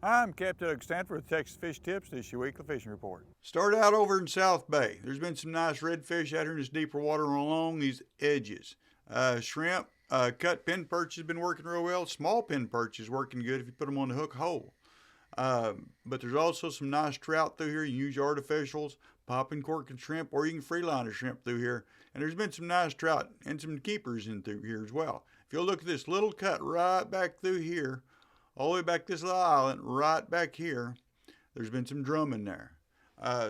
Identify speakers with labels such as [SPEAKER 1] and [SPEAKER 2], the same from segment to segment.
[SPEAKER 1] I'm Captain Stanford with Texas Fish Tips. This is your weekly fishing report.
[SPEAKER 2] Start out over in South Bay. There's been some nice redfish out here in this deeper water along these edges. Shrimp, cut pin perch has been working real well. Small pin perch is working good if you put them on the hook hole. But there's also some nice trout through here. You can use your artificials, popping cork and shrimp, or you can freeliner shrimp through here. And there's been some nice trout and some keepers in through here as well. If you'll look at this little cut right back through here, all the way back this little island, right back here, there's been some drum in there.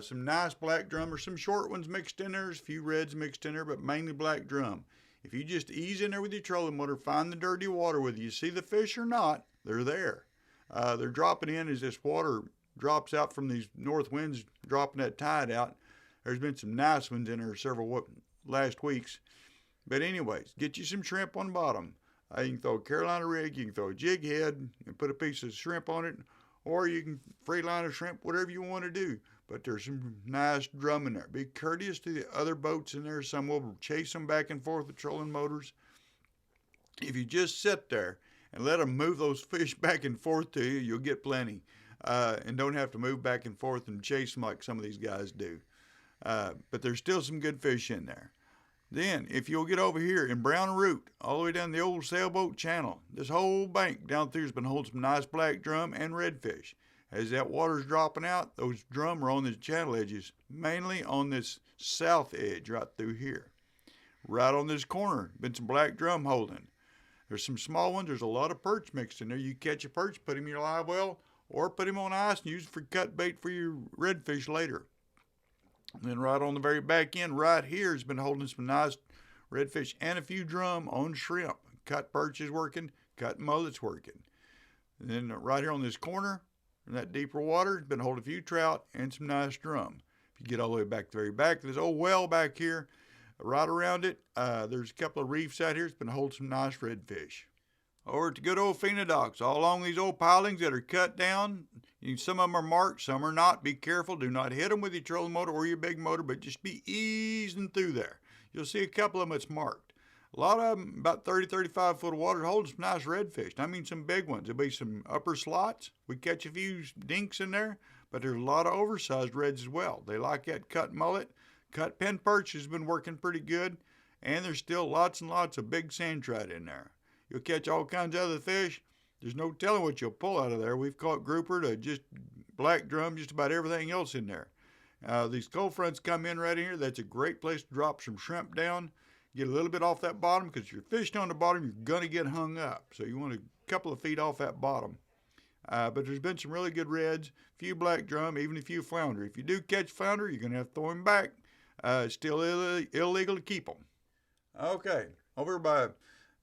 [SPEAKER 2] Some nice black drum, or some short ones mixed in there. There's a few reds mixed in there, but mainly black drum. If you just ease in there with your trolling motor, find the dirty water, whether you see the fish or not, they're there. They're dropping in as this water drops out from these north winds, dropping that tide out. There's been some nice ones in there several last weeks. But anyways, get you some shrimp on the bottom. You can throw a Carolina rig, you can throw a jig head and put a piece of shrimp on it, or you can freeliner shrimp, whatever you want to do. But there's some nice drum in there. Be courteous to the other boats in there. Some will chase them back and forth with trolling motors. If you just sit there and let them move those fish back and forth to you, you'll get plenty. And don't have to move back and forth and chase them like some of these guys do. But there's still some good fish in there. Then, if you'll get over here in Brown Root, all the way down the old sailboat channel, this whole bank down through has been holding some nice black drum and redfish. As that water's dropping out, those drum are on the channel edges, mainly on this south edge right through here. Right on this corner, been some black drum holding. There's some small ones. There's a lot of perch mixed in there. You catch a perch, put him in your live well, or put him on ice and use it for cut bait for your redfish later. And then right on the very back end, right here, has been holding some nice redfish and a few drum on shrimp. Cut perch is working, cut mullet's working. And then right here on this corner, in that deeper water, it's been holding a few trout and some nice drum. If you get all the way back to the very back, there's old well back here. Right around it, there's a couple of reefs out here. It's been holding some nice redfish. Over at the good old phenodox, all along these old pilings that are cut down. Some of them are marked, some are not. Be careful. Do not hit them with your trolling motor or your big motor, but just be easing through there. You'll see a couple of them that's marked. A lot of them, about 30, 35 foot of water, holding some nice redfish. I mean some big ones. There'll be some upper slots. We catch a few dinks in there, but there's a lot of oversized reds as well. They like that cut mullet. Cut pin perch has been working pretty good, and there's still lots and lots of big sand trout in there. You'll catch all kinds of other fish. There's no telling what you'll pull out of there. We've caught grouper to just black drum, just about everything else in there. These cold fronts come in right here. That's a great place to drop some shrimp down. Get a little bit off that bottom, because if you're fishing on the bottom, you're going to get hung up. So you want a couple of feet off that bottom. But there's been some really good reds, a few black drum, even a few flounder. If you do catch flounder, you're going to have to throw him back. It's still illegal to keep them. Okay, over by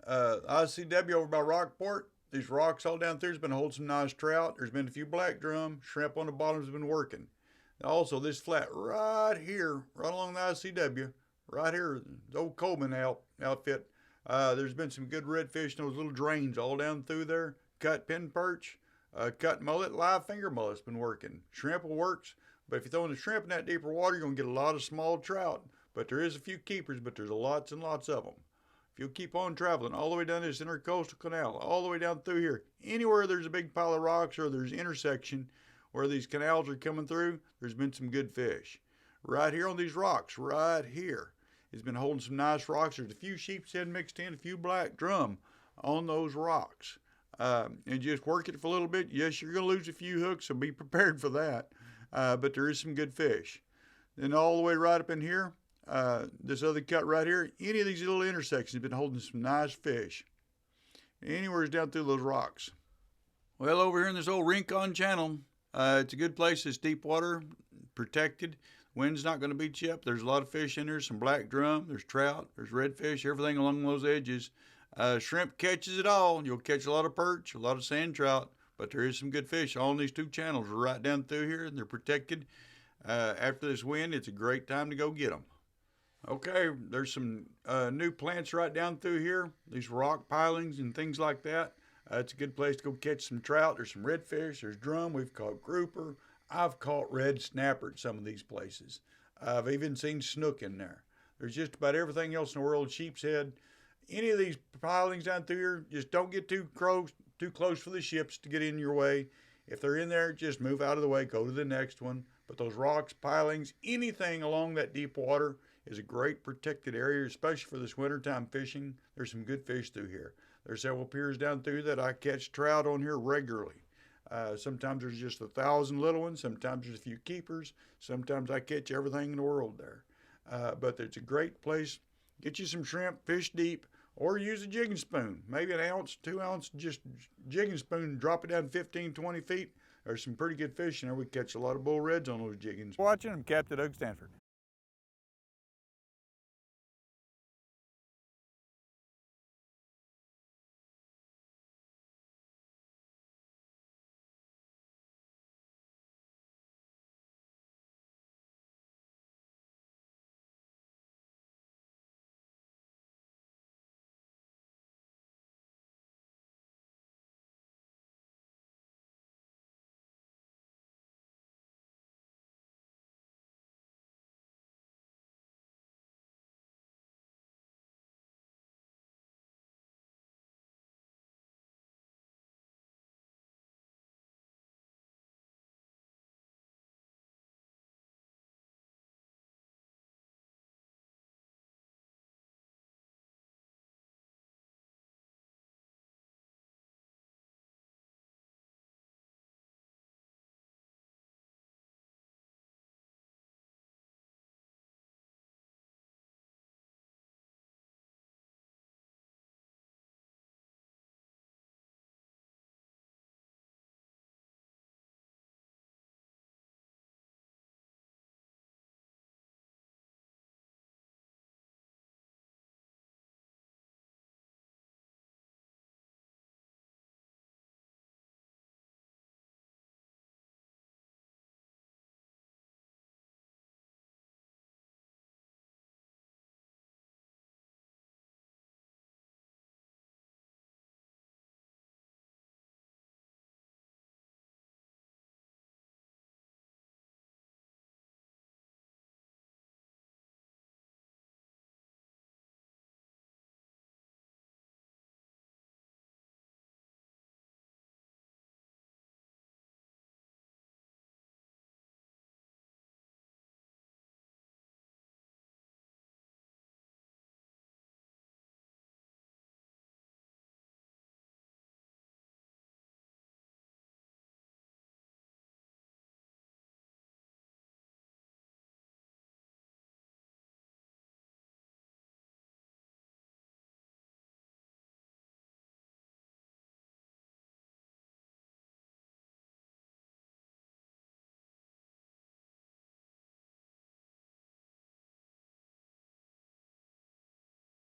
[SPEAKER 2] ICW, over by Rockport, these rocks all down through has been holding some nice trout. There's been a few black drum. Shrimp on the bottom has been working. Also, this flat right here, right along the ICW, right here, the old Coleman outfit, there's been some good redfish in those little drains all down through there. Cut pin perch, cut mullet, live finger mullet's been working. Shrimp works. But if you're throwing the shrimp in that deeper water, you're going to get a lot of small trout. But there is a few keepers, but there's lots and lots of them. If you'll keep on traveling all the way down this intercoastal canal, all the way down through here, anywhere there's a big pile of rocks or there's intersection where these canals are coming through, there's been some good fish. Right here on these rocks, right here, it's been holding some nice rocks. There's a few sheep's head mixed in, a few black drum on those rocks. And just work it for a little bit. Yes, you're going to lose a few hooks, so be prepared for that. But there is some good fish. Then all the way right up in here, this other cut right here, any of these little intersections have been holding some nice fish. Anywhere's down through those rocks. Well, over here in this old Rincon Channel, it's a good place. It's deep water, protected. Wind's not going to beat you up. There's a lot of fish in there, some black drum, there's trout, there's redfish, everything along those edges. Shrimp catches it all. You'll catch a lot of perch, a lot of sand trout, but there is some good fish. All these two channels are right down through here, and they're protected. After this wind, it's a great time to go get them. Okay, there's some new plants right down through here, these rock pilings and things like that. It's a good place to go catch some trout. There's some redfish, there's drum, we've caught grouper. I've caught red snapper at some of these places. I've even seen snook in there. There's just about everything else in the world, sheep's head. Any of these pilings down through here, just don't get too close for the ships to get in your way. If they're in there, just move out of the way, go to the next one. But those rocks, pilings, anything along that deep water is a great protected area, especially for this wintertime fishing. There's some good fish through here. There's several piers down through that I catch trout on here regularly. Sometimes there's just 1,000 little ones. Sometimes there's a few keepers. Sometimes I catch everything in the world there. But it's a great place. Get you some shrimp, fish deep, or use a jigging spoon. Maybe an ounce, 2 ounce, just jigging spoon, drop it down 15, 20 feet. There's some pretty good fish in there. We catch a lot of bull reds on those jiggings.
[SPEAKER 1] Watching, I'm Capt at Stanford.